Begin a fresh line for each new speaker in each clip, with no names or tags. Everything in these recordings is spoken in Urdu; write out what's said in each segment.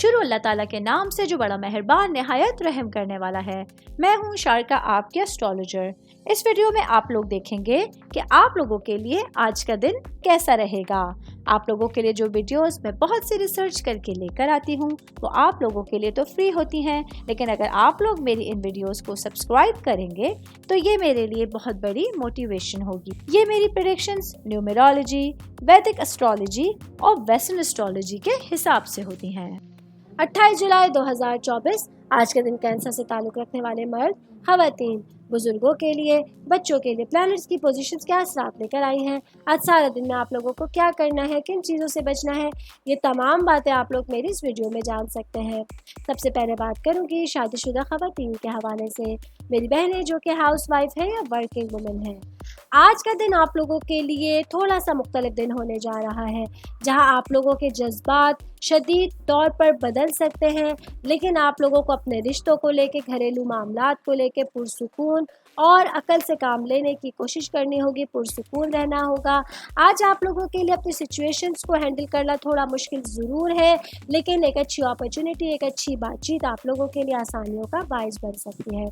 شروع اللہ تعالیٰ کے نام سے جو بڑا مہربان نہایت رحم کرنے والا ہے۔ میں ہوں شارکا، آپ کے اسٹرالوجر۔ اس ویڈیو میں آپ لوگ دیکھیں گے کہ آپ لوگوں کے لیے آج کا دن کیسا رہے گا۔ آپ لوگوں کے لیے جو ویڈیوز میں بہت سی ریسرچ کر کے لے کر آتی ہوں وہ آپ لوگوں کے لیے تو فری ہوتی ہیں، لیکن اگر آپ لوگ میری ان ویڈیوز کو سبسکرائب کریں گے تو یہ میرے لیے بہت بڑی موٹیویشن ہوگی۔ یہ میری پریڈکشنز نیومرولوجی، ویدک اسٹرالوجی اور ویسٹرن اسٹرالوجی کے حساب سے ہوتی ہیں۔
28 جولائی 2024 آج کا دن کینسر سے تعلق رکھنے والے مرد، خواتین، بزرگوں کے لیے، بچوں کے لیے پلانٹس کی پوزیشنز کیا اثرات لے کر آئی ہیں۔ آج سارا دن میں آپ لوگوں کو کیا کرنا ہے، کن چیزوں سے بچنا ہے، یہ تمام باتیں آپ لوگ میری اس ویڈیو میں جان سکتے ہیں۔ سب سے پہلے بات کروں گی شادی شدہ خواتین کے حوالے سے، میری بہنیں جو کہ ہاؤس وائف ہے یا ورکنگ وومن ہے۔ آج کا دن آپ لوگوں کے لیے تھوڑا سا مختلف دن ہونے جا رہا ہے، جہاں آپ لوگوں کے جذبات شدید طور پر بدل سکتے ہیں، لیکن آپ لوگوں کو اپنے رشتوں کو لے کے، گھریلو معاملات کو لے کے پرسکون اور عقل سے کام لینے کی کوشش کرنی ہوگی، پرسکون رہنا ہوگا۔ آج آپ لوگوں کے لیے اپنی سچویشنز کو ہینڈل کرنا تھوڑا مشکل ضرور ہے، لیکن ایک اچھی اپرچونٹی، ایک اچھی بات چیت آپ لوگوں کے لیے آسانیوں کا باعث بن سکتی ہے۔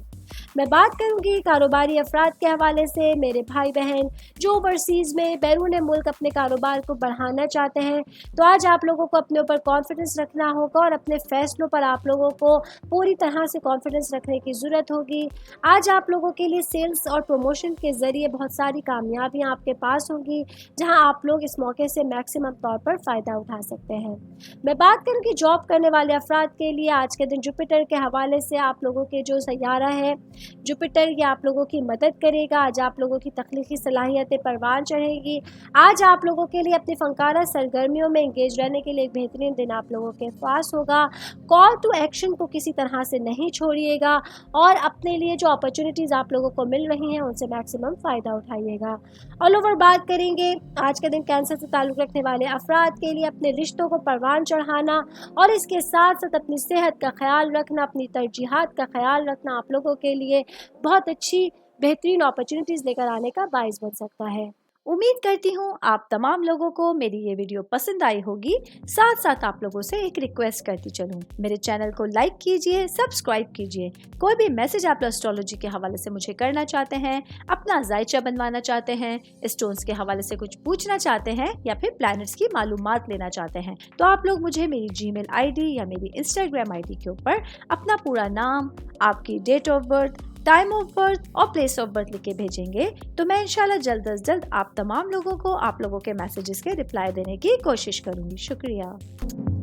میں بات کروں گی کاروباری افراد کے حوالے سے، میرے بھائی بہن جو اوورسیز میں بیرون ملک اپنے کاروبار کو بڑھانا چاہتے ہیں، تو آج آپ لوگوں کو اپنے اوپر کانفیڈنس رکھنا ہوگا اور اپنے فیصلوں پر آپ لوگوں کو پوری طرح سے کانفیڈنس رکھنے کی ضرورت ہوگی۔ آج آپ لوگوں کے لیے سیلز اور پروموشن کے ذریعے بہت ساری کامیابیاں آپ کے پاس ہوں گی، جہاں آپ لوگ اس موقع سے میکسیمم طور پر فائدہ اٹھا سکتے ہیں۔ میں بات کروں گی جاب کرنے والے افراد کے لیے، آج کے دن جوپیٹر کے حوالے سے آپ لوگوں کے جو سیارہ ہے جوپیٹر، یہ آپ لوگوں کی مدد کرے گا۔ آج آپ لوگوں کی تخلیقی صلاحیتیں پروان چڑھے گی۔ آج آپ لوگوں کے لیے اپنی فنکارہ سرگرمیوں میں انگیج رہنے کے لیے ایک بہترین دن آپ لوگوں کے پاس ہوگا۔ کال ٹو ایکشن کو کسی طرح سے نہیں چھوڑیے گا اور اپنے لیے جو اپرچونٹیز آپ لوگوں کو مل رہی ہیں ان سے میکسیمم فائدہ اٹھائیے گا۔ آل اوور بات کریں گے آج کا دن کینسر سے تعلق رکھنے والے افراد کے لیے اپنے رشتوں کو پروان چڑھانا اور اس کے ساتھ ساتھ اپنی صحت کا خیال رکھنا، اپنی ترجیحات کا خیال رکھنا آپ لوگوں کے لیے بہت اچھی بہترین اپرچونٹیز لے کر آنے کا باعث بن سکتا ہے۔
امید کرتی ہوں آپ تمام لوگوں کو میری یہ ویڈیو پسند آئی ہوگی۔ ساتھ ساتھ آپ لوگوں سے ایک ریکویسٹ کرتی چلوں، میرے چینل کو لائک کیجئے، سبسکرائب کیجئے۔ کوئی بھی میسج آپ اسٹرالوجی کے حوالے سے مجھے کرنا چاہتے ہیں، اپنا ذائچہ بنوانا چاہتے ہیں، اسٹونز کے حوالے سے کچھ پوچھنا چاہتے ہیں یا پھر پلانٹس کی معلومات لینا چاہتے ہیں، تو آپ لوگ مجھے میری جی میل آئی ڈی یا میری انسٹاگرام آئی ڈی کے اوپر اپنا پورا نام، آپ کی date of birth, time of birth اور پلیس آف برتھ لکھ کے بھیجیں گے تو میں انشاءاللہ جلد از جلد آپ تمام لوگوں کو آپ لوگوں کے میسیجز کے رپلائی دینے کی کوشش کروں گی۔ شکریہ۔